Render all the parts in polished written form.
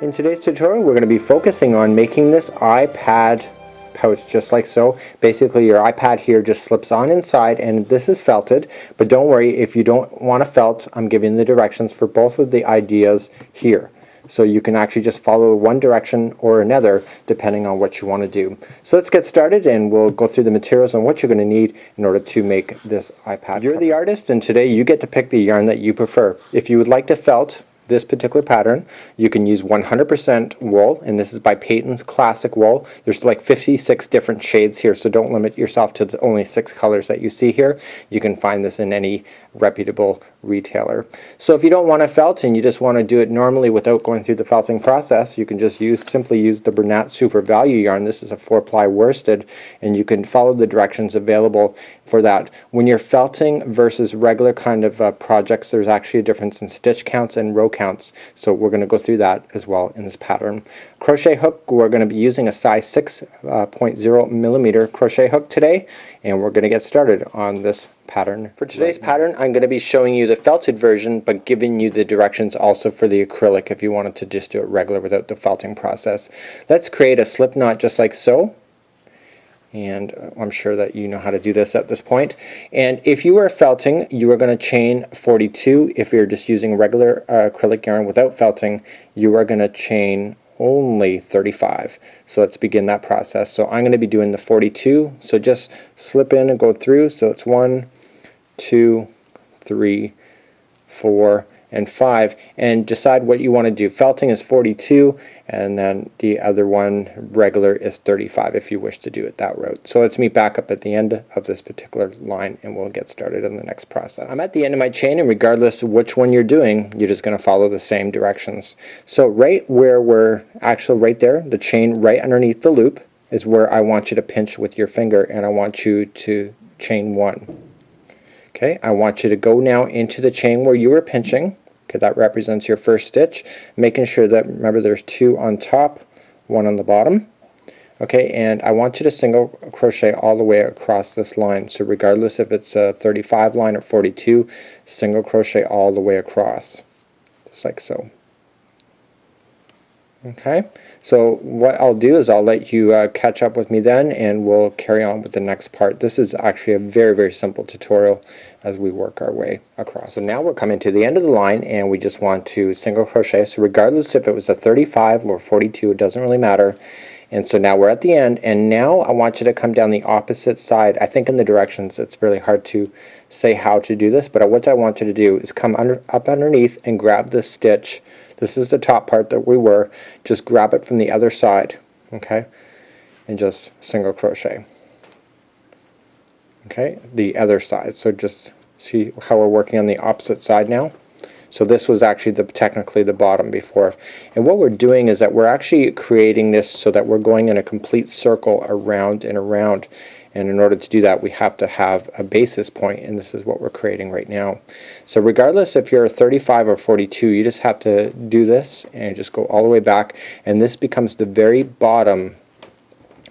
In today's tutorial we're going to be focusing on making this iPad pouch just like so. Basically your iPad here just slips on inside and this is felted, but don't worry if you don't want to felt. I'm giving the directions for both of the ideas here. So you can actually just follow one direction or another depending on what you want to do. So let's get started and we'll go through the materials and what you're going to need in order to make this iPad. You're the artist and today you get to pick the yarn that you prefer. If you would like to felt this particular pattern, you can use 100% wool, and this is by Peyton's Classic Wool. There's like 56 different shades here, so don't limit yourself to the only 6 colors that you see here. You can find this in any reputable retailer. So if you don't want to felt and you just want to do it normally without going through the felting process, you can just simply use the Bernat Super Value yarn. This is a 4-ply worsted, and you can follow the directions available for that. When you're felting versus regular kind of projects, there's actually a difference in stitch counts and row counts, so we're going to go through that as well in this pattern. Crochet hook, we're going to be using a size 6.0 millimeter crochet hook today, and we're going to get started on this pattern. For today's pattern I'm going to be showing you the felted version but giving you the directions also for the acrylic if you wanted to just do it regular without the felting process. Let's create a slip knot just like so, and I'm sure that you know how to do this at this point. And if you are felting, you are going to chain 42. If you're just using regular acrylic yarn without felting, you are going to chain only 35. So let's begin that process. So I'm going to be doing the 42, so just slip in and go through. So it's 1, 2, 3, 4, and 5, and decide what you want to do. Felting is 42, and then the other one, regular, is 35 if you wish to do it that route. So let's meet back up at the end of this particular line and we'll get started in the next process. I'm at the end of my chain, and regardless of which one you're doing, you're just going to follow the same directions. So right where we're actually right there, the chain right underneath the loop, is where I want you to pinch with your finger, and I want you to chain 1. Okay, I want you to go now into the chain where you were pinching. Okay, that represents your first stitch, making sure that, remember, there's 2 on top, 1 on the bottom. Okay, and I want you to single crochet all the way across this line. So regardless if it's a 35 line or 42, single crochet all the way across, just like so. Okay, so what I'll do is I'll let you catch up with me then, and we'll carry on with the next part. This is actually a very simple tutorial as we work our way across. So now we're coming to the end of the line, and we just want to single crochet. So regardless if it was a 35 or 42, it doesn't really matter. And so now we're at the end, and now I want you to come down the opposite side. I think in the directions it's really hard to say how to do this, but what I want you to do is come up underneath and grab this stitch. This is the top part that we were. Just grab it from the other side, okay, and just single crochet. Okay, the other side. So just see how we're working on the opposite side now. So this was actually technically the bottom before. And what we're doing is that we're actually creating this so that we're going in a complete circle around and around. And in order to do that, we have to have a basis point, and this is what we're creating right now. So regardless if you're 35 or 42, you just have to do this and just go all the way back, and this becomes the very bottom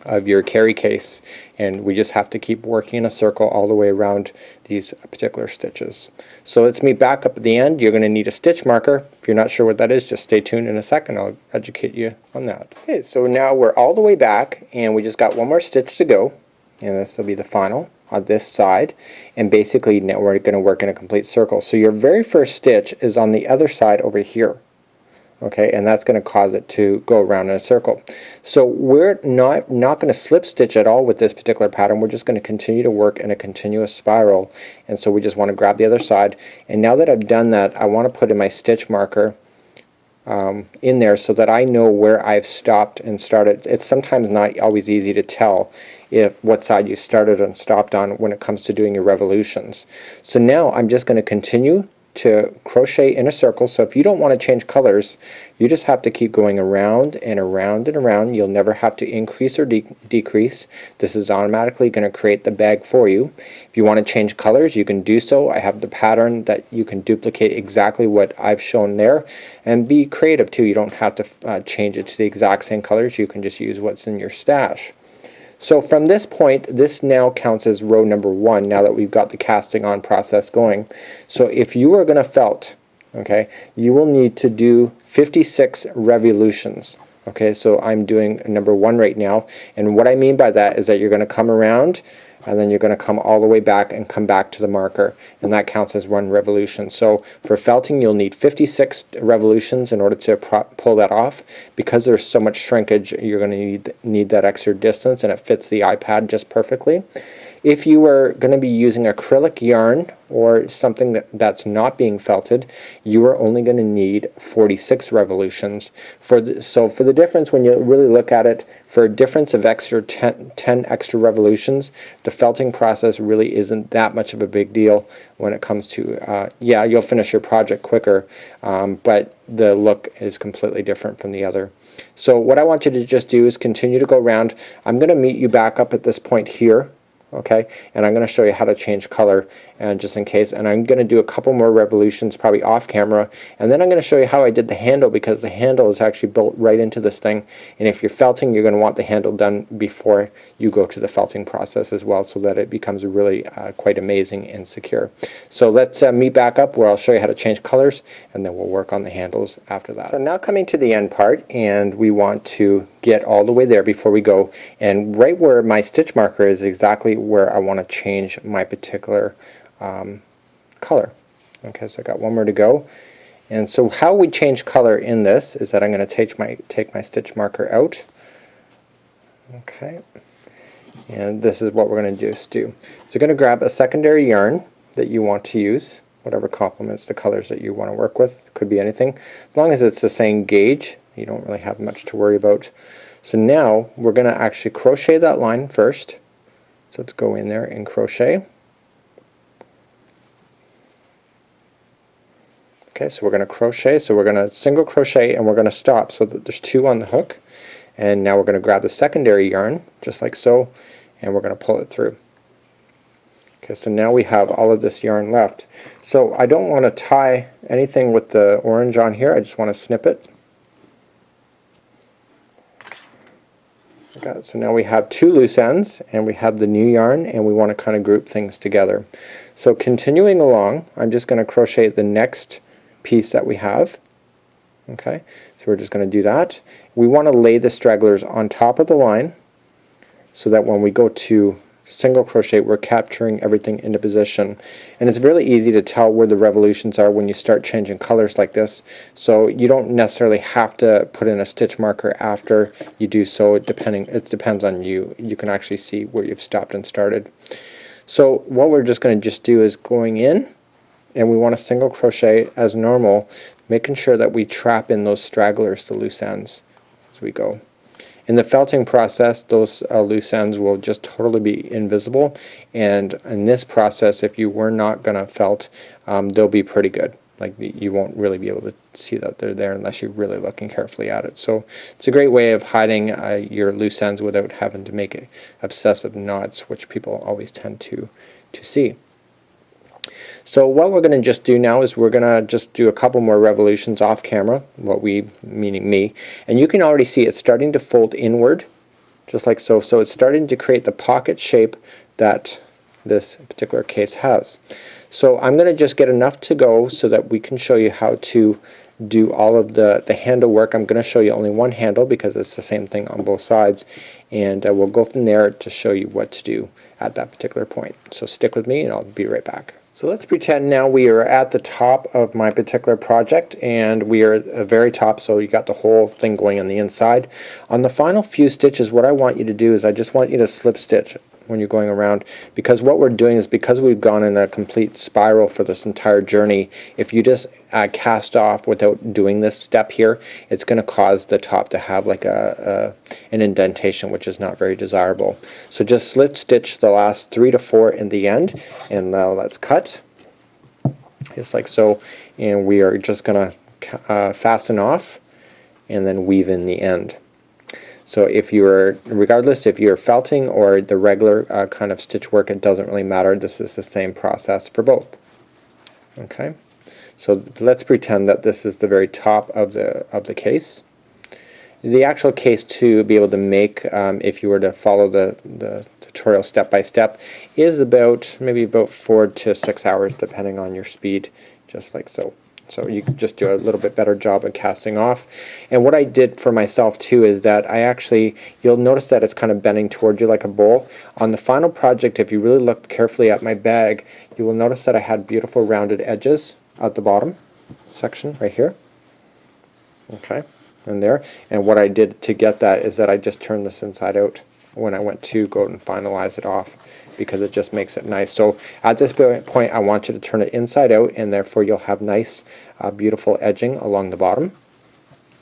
of your carry case, and we just have to keep working in a circle all the way around these particular stitches. So let's meet back up at the end. You're going to need a stitch marker. If you're not sure what that is, just stay tuned in a second. I'll educate you on that. Okay, so now we're all the way back, and we just got one more stitch to go, and this will be the final on this side. And basically now we're going to work in a complete circle. So your very first stitch is on the other side over here. Okay, and that's going to cause it to go around in a circle. So we're not going to slip stitch at all with this particular pattern. We're just going to continue to work in a continuous spiral, and so we just want to grab the other side. And now that I've done that, I want to put in my stitch marker in there so that I know where I've stopped and started. It's sometimes not always easy to tell what side you started and stopped on when it comes to doing your revolutions. So now I'm just going to continue to crochet in a circle. So if you don't want to change colors, you just have to keep going around and around and around. You'll never have to increase or decrease. This is automatically going to create the bag for you. If you want to change colors, you can do so. I have the pattern that you can duplicate exactly what I've shown there, and be creative too. You don't have to change it to the exact same colors. You can just use what's in your stash. So from this point, this now counts as row number 1 now that we've got the casting on process going. So if you are going to felt okay, you will need to do 56 revolutions. Okay, so I'm doing number 1 right now, and what I mean by that is that you're going to come around and then you're going to come all the way back and come back to the marker, and that counts as 1 revolution. So for felting you'll need 56 revolutions in order to pull that off. Because there's so much shrinkage, you're going to need that extra distance, and it fits the iPad just perfectly. If you are going to be using acrylic yarn or something that's not being felted, you are only going to need 46 revolutions. So for the difference, when you really look at it, for a difference of 10 extra revolutions, the felting process really isn't that much of a big deal when it comes to, yeah, you'll finish your project quicker, but the look is completely different from the other. So what I want you to just do is continue to go around. I'm going to meet you back up at this point here. Okay, and I'm going to show you how to change color, and just in case, and I'm going to do a couple more revolutions probably off camera, and then I'm going to show you how I did the handle, because the handle is actually built right into this thing, and if you're felting you're going to want the handle done before you go to the felting process as well, so that it becomes really quite amazing and secure. So let's meet back up where I'll show you how to change colors, and then we'll work on the handles after that. So now coming to the end part, and we want to get all the way there before we go, and right where my stitch marker is exactly where I want to change my particular color. Okay, so I got 1 more to go. And so how we change color in this is that I'm going to take my stitch marker out. Okay, and this is what we're going to do. So you're going to grab a secondary yarn that you want to use, whatever complements the colors that you want to work with. Could be anything, as long as it's the same gauge. You don't really have much to worry about. So now we're going to actually crochet that line first. So let's go in there and crochet. Okay, so we're going to crochet, so we're going to single crochet and we're going to stop so that there's 2 on the hook. And now we're going to grab the secondary yarn, just like so, and we're going to pull it through. Okay, so now we have all of this yarn left. So I don't want to tie anything with the orange on here, I just want to snip it. Okay, so now we have 2 loose ends, and we have the new yarn, and we want to kind of group things together. So continuing along, I'm just going to crochet the next piece that we have. Okay, so we're just going to do that. We want to lay the stragglers on top of the line so that when we go to single crochet we're capturing everything into position, and it's really easy to tell where the revolutions are when you start changing colors like this. So you don't necessarily have to put in a stitch marker after you do so. It depends on you. You can actually see where you've stopped and started. So what we're just going to do is going in, and we want to single crochet as normal, making sure that we trap in those stragglers, the loose ends, as we go. In the felting process, those loose ends will just totally be invisible, and in this process, if you were not going to felt, they'll be pretty good. Like, you won't really be able to see that they're there unless you're really looking carefully at it. So it's a great way of hiding your loose ends without having to make obsessive knots, which people always tend to see. So what we're going to just do now is we're going to just do a couple more revolutions off camera, meaning me, and you can already see it's starting to fold inward, just like so. So it's starting to create the pocket shape that this particular case has. So I'm going to just get enough to go so that we can show you how to do all of the handle work. I'm going to show you only 1 handle because it's the same thing on both sides, and we'll go from there to show you what to do at that particular point. So stick with me and I'll be right back. So let's pretend now we are at the top of my particular project, and we are at the very top, so you got the whole thing going on the inside. On the final few stitches, what I want you to do is I just want you to slip stitch when you're going around, because what we're doing is, because we've gone in a complete spiral for this entire journey, if you just cast off without doing this step here, it's going to cause the top to have like an indentation, which is not very desirable. So just slip stitch the last 3 to 4 in the end, and now let's cut just like so, and we are just going to fasten off and then weave in the end. So regardless if you're felting or the regular kind of stitch work, it doesn't really matter. This is the same process for both. Okay, so let's pretend that this is the very top of the case. The actual case to be able to make, if you were to follow the tutorial step by step, is maybe about 4 to 6 hours, depending on your speed, just like so. So you can just do a little bit better job of casting off. And what I did for myself too is that I actually, you'll notice that it's kind of bending toward you like a bowl. On the final project, if you really look carefully at my bag, you will notice that I had beautiful rounded edges at the bottom section right here. Okay, and there. And what I did to get that is that I just turned this inside out when I went to go and finalize it off, because it just makes it nice. So at this point I want you to turn it inside out, and therefore you'll have nice beautiful edging along the bottom.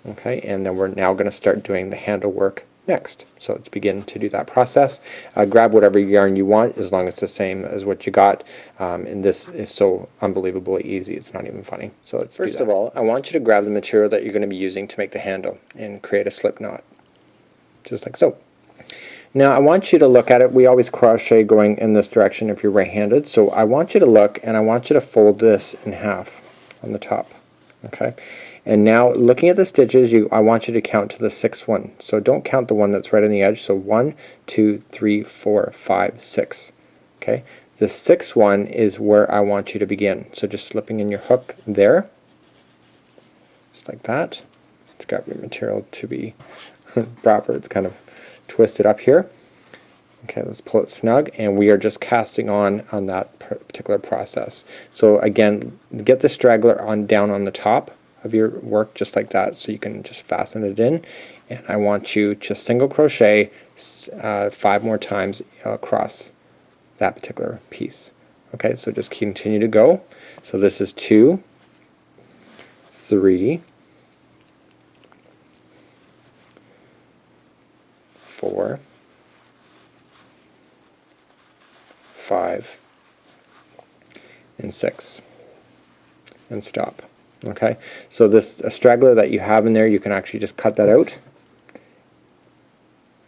Okay, and then we're now going to start doing the handle work next. So let's begin to do that process. Grab whatever yarn you want, as long as it's the same as what you got, and this is so unbelievably easy, it's not even funny. So let's first of all, I want you to grab the material that you're going to be using to make the handle and create a slip knot, just like so. Now I want you to look at it. We always crochet going in this direction if you're right-handed, so I want you to look, and I want you to fold this in half on the top. Okay, and now looking at the stitches, I want you to count to the sixth one. So don't count the one that's right on the edge. So 1, 2, 3, 4, 5, 6. Okay, the sixth one is where I want you to begin. So just slipping in your hook there, just like that. Let's grab your material to be proper. It's kind of twisted up here. Okay, let's pull it snug, and we are just casting on that particular process. So again, get the straggler on down on the top of your work, just like that, so you can just fasten it in. And I want you to single crochet 5 more times across that particular piece. Okay, so just continue to go. So this is 2, 3, 4, 5, and 6, and stop. Okay, so this straggler that you have in there, you can actually just cut that out.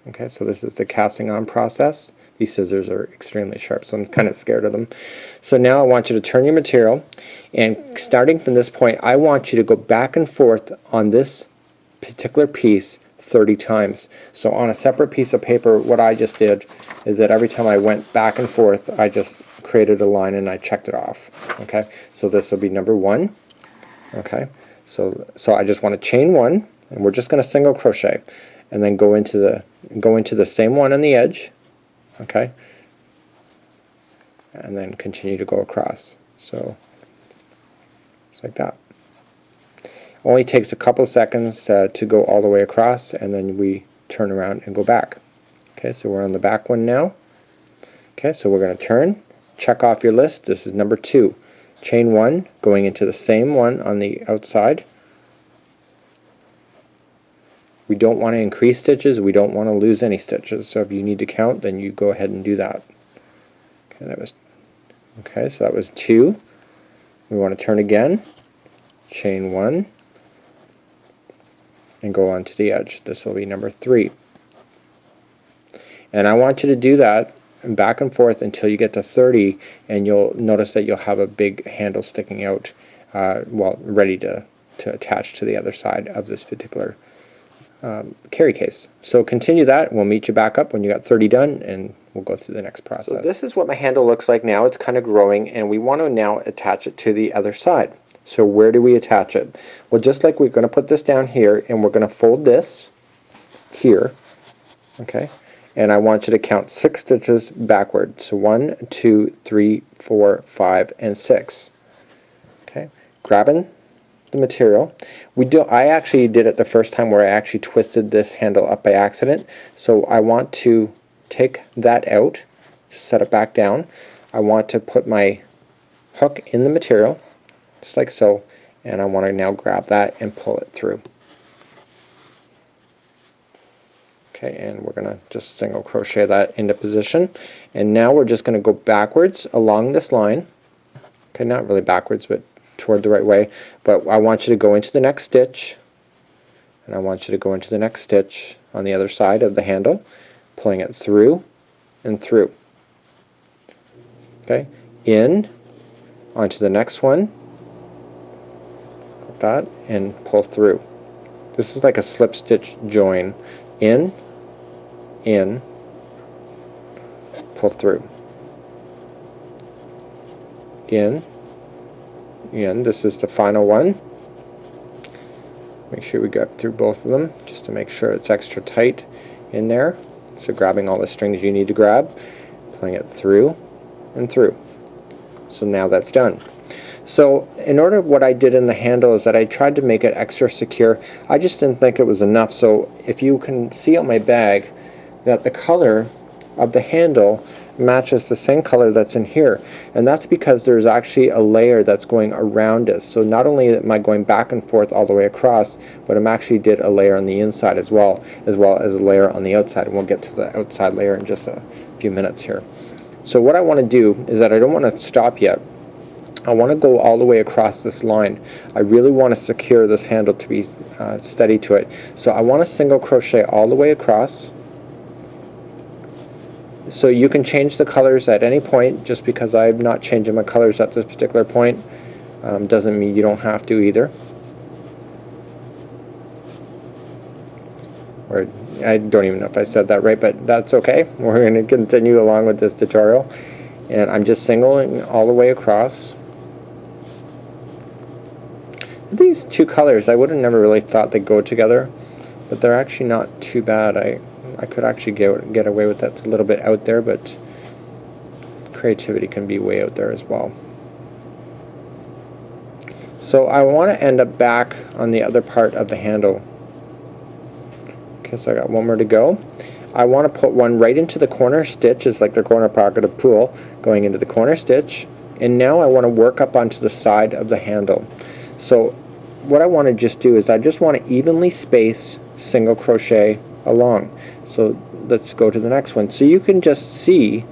Okay, so this is the casting on process. These scissors are extremely sharp, so I'm kind of scared of them. So now I want you to turn your material, and starting from this point, I want you to go back and forth on this particular piece 30 times. So on a separate piece of paper, what I just did is that every time I went back and forth, I just created a line and I checked it off. Okay, so this will be number 1. Okay, so I just want to chain 1, and we're just going to single crochet, and then go into the same one on the edge. Okay, and then continue to go across. So just like that. Only takes a couple seconds to go all the way across, and then we turn around and go back. Okay, so we're on the back one now. Okay, so we're going to turn, check off your list. This is number 2. Chain 1, going into the same one on the outside. We don't want to increase stitches, we don't want to lose any stitches, so if you need to count, then you go ahead and do that. Okay, so that was 2. We want to turn again, chain 1, and go on to the edge. This will be number 3. And I want you to do that back and forth until you get to 30, and you'll notice that you'll have a big handle sticking out, well, ready to attach to the other side of this particular carry case. So continue that. We'll meet you back up when you got 30 done, and we'll go through the next process. So this is what my handle looks like now. It's kind of growing, and we want to now attach it to the other side. So where do we attach it? Well, just like we're going to put this down here, and we're going to fold this here. Okay, and I want you to count 6 stitches backward. So 1, 2, 3, 4, 5, and 6. Okay, grabbing the material. I actually did it the first time where I actually twisted this handle up by accident. So I want to take that out, set it back down. I want to put my hook in the material, just like so, and I want to now grab that and pull it through. Okay, and we're going to just single crochet that into position, and now we're just going to go backwards along this line. Okay, not really backwards, but toward the right way. But I want you to go into the next stitch, and I want you to go into the next stitch on the other side of the handle, pulling it through and through. Okay, in, onto the next one, like that, and pull through. This is like a slip stitch join. In, pull through. In, And this is the final one. Make sure we get through both of them just to make sure it's extra tight in there. So grabbing all the strings you need to grab, pulling it through and through. So now that's done. So in order, what I did in the handle is that I tried to make it extra secure. I just didn't think it was enough. So if you can see on my bag that the color of the handle matches the same color that's in here, and that's because there's actually a layer that's going around it. So not only am I going back and forth all the way across, but I'm actually did a layer on the inside as well as a layer on the outside, and we'll get to the outside layer in just a few minutes here. So what I want to do is that I don't want to stop yet. I want to go all the way across this line. I really want to secure this handle to be steady to it. So I want to single crochet all the way across. So you can change the colors at any point. Just because I'm not changing my colors at this particular point doesn't mean you don't have to either. Or I don't even know if I said that right, but that's okay. We're going to continue along with this tutorial. And I'm just singling all the way across. These two colors, I would have never really thought they'd go together, but they're actually not too bad. I could actually get away with that. It's a little bit out there, but creativity can be way out there as well. So I want to end up back on the other part of the handle. Okay, so I got one more to go. I want to put one right into the corner stitch. It's like the corner pocket of pool, going into the corner stitch. And now I want to work up onto the side of the handle. So what I want to just do is I just want to evenly space single crochet along. So let's go to the next one. So you can just see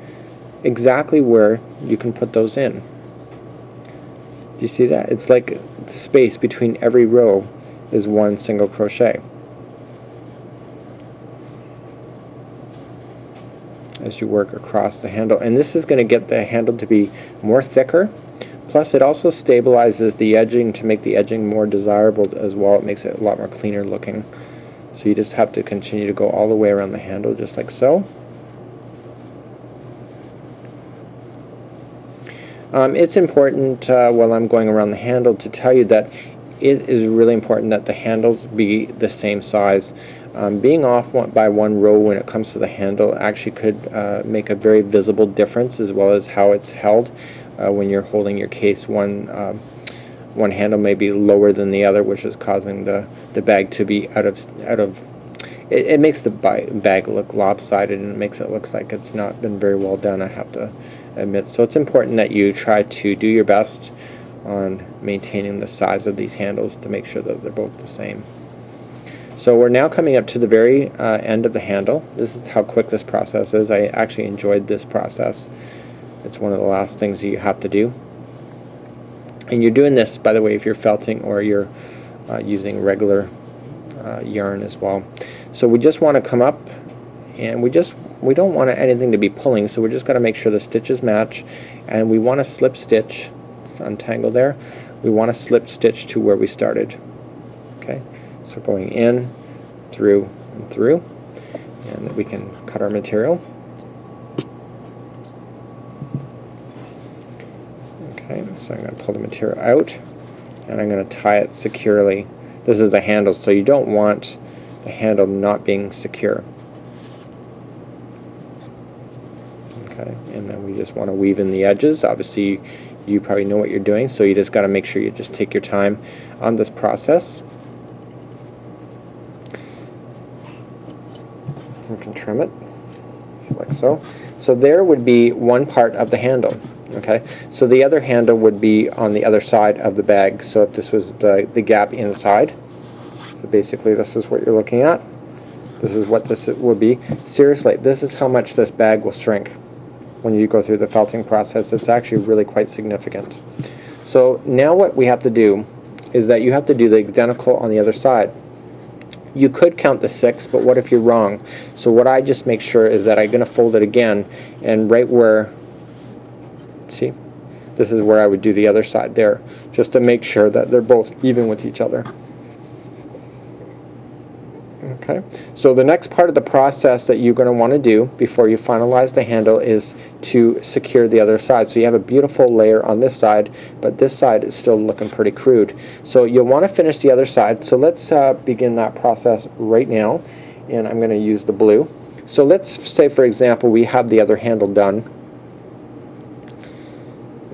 exactly where you can put those in. Do you see that? It's like the space between every row is one single crochet. As you work across the handle. And this is going to get the handle to be more thicker. Plus it also stabilizes the edging to make the edging more desirable as well. It makes it a lot more cleaner looking. So you just have to continue to go all the way around the handle just like so. It's important while I'm going around the handle to tell you that it is really important that the handles be the same size. Being off by one row when it comes to the handle actually could make a very visible difference, as well as how it's held. When you're holding your case, one handle may be lower than the other, which is causing the bag to be out of. It makes the bag look lopsided, and it makes it look like it's not been very well done, I have to admit. So it's important that you try to do your best on maintaining the size of these handles to make sure that they're both the same. So we're now coming up to the very end of the handle. This is how quick this process is. I actually enjoyed this process. It's one of the last things that you have to do. And you're doing this, by the way, if you're felting or you're using regular yarn as well. So we just want to come up, and we don't want anything to be pulling, so we're just going to make sure the stitches match, and we want to slip stitch. Let's untangle there. We want to slip stitch to where we started. Okay, so going in, through, and through, and we can cut our material. Okay, so I'm going to pull the material out, and I'm going to tie it securely. This is the handle, so you don't want the handle not being secure. Okay, and then we just want to weave in the edges. Obviously, you probably know what you're doing, so you just got to make sure you just take your time on this process. You can trim it like so. So there would be one part of the handle. Okay, so the other handle would be on the other side of the bag. So if this was the gap inside, so basically this is what you're looking at. This is what this would be. Seriously, this is how much this bag will shrink when you go through the felting process. It's actually really quite significant. So now what we have to do is that you have to do the identical on the other side. You could count the 6, but what if you're wrong? So what I just make sure is that I'm going to fold it again, and right where, see, this is where I would do the other side there, just to make sure that they're both even with each other. Okay, so the next part of the process that you're going to want to do before you finalize the handle is to secure the other side. So you have a beautiful layer on this side, but this side is still looking pretty crude. So you'll want to finish the other side. So let's begin that process right now, and I'm going to use the blue. So let's say, for example, we have the other handle done,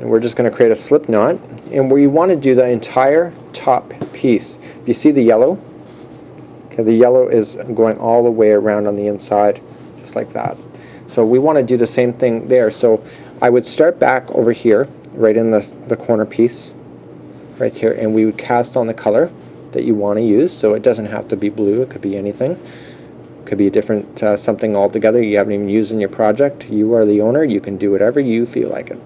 and we're just going to create a slip knot, and we want to do the entire top piece. If you see the yellow, okay, the yellow is going all the way around on the inside, just like that. So we want to do the same thing there. So I would start back over here, right in the corner piece, right here, and we would cast on the color that you want to use. So it doesn't have to be blue, it could be anything. It could be a different something altogether you haven't even used in your project. You are the owner, you can do whatever you feel like it.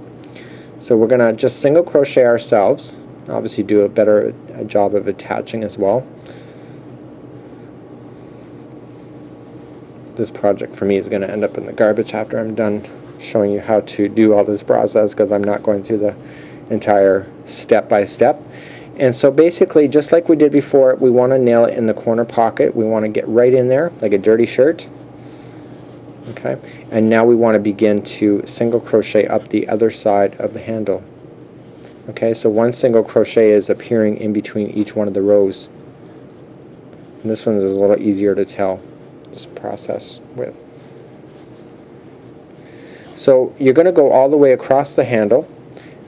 So we're going to just single crochet ourselves, obviously do a better job of attaching as well. This project for me is going to end up in the garbage after I'm done showing you how to do all this process, because I'm not going through the entire step by step. And so basically, just like we did before, we want to nail it in the corner pocket. We want to get right in there like a dirty shirt. Okay, and now we want to begin to single crochet up the other side of the handle. Okay, so one single crochet is appearing in between each one of the rows, and this one is a little easier to tell this process with. So you're going to go all the way across the handle,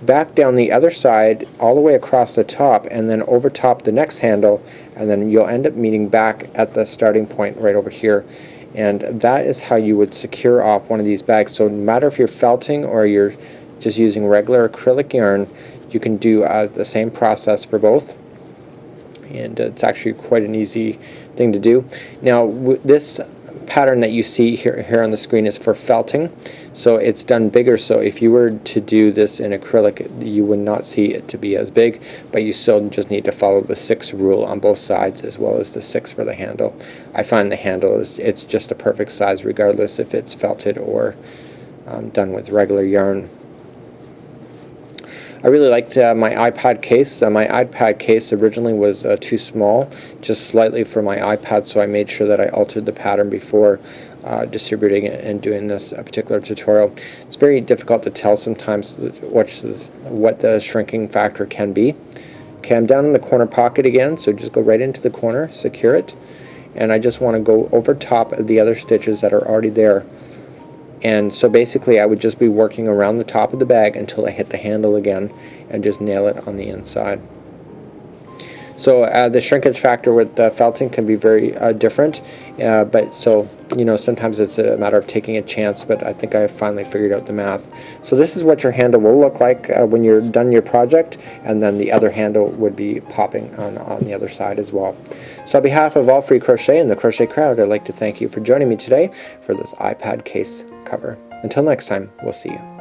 back down the other side, all the way across the top, and then over top the next handle, and then you'll end up meeting back at the starting point right over here. And that is how you would secure off one of these bags. So no matter if you're felting or you're just using regular acrylic yarn, you can do the same process for both, and it's actually quite an easy thing to do. Now this pattern that you see here on the screen is for felting, so it's done bigger. So if you were to do this in acrylic, you would not see it to be as big, but you still just need to follow the 6 rule on both sides, as well as the 6 for the handle. I find the handle it's just a perfect size regardless if it's felted or done with regular yarn. I really liked my iPad case. My iPad case originally was too small, just slightly for my iPad, so I made sure that I altered the pattern before distributing it and doing this particular tutorial. It's very difficult to tell sometimes what the shrinking factor can be. Okay, I'm down in the corner pocket again, so just go right into the corner, secure it, and I just want to go over top of the other stitches that are already there. And so basically I would just be working around the top of the bag until I hit the handle again and just nail it on the inside. So the shrinkage factor with felting can be very different, but so sometimes it's a matter of taking a chance, but I think I finally figured out the math. So this is what your handle will look like when you're done your project, and then the other handle would be popping on the other side as well. So on behalf of All Free Crochet and the Crochet Crowd, I'd like to thank you for joining me today for this iPad case cover. Until next time, we'll see you.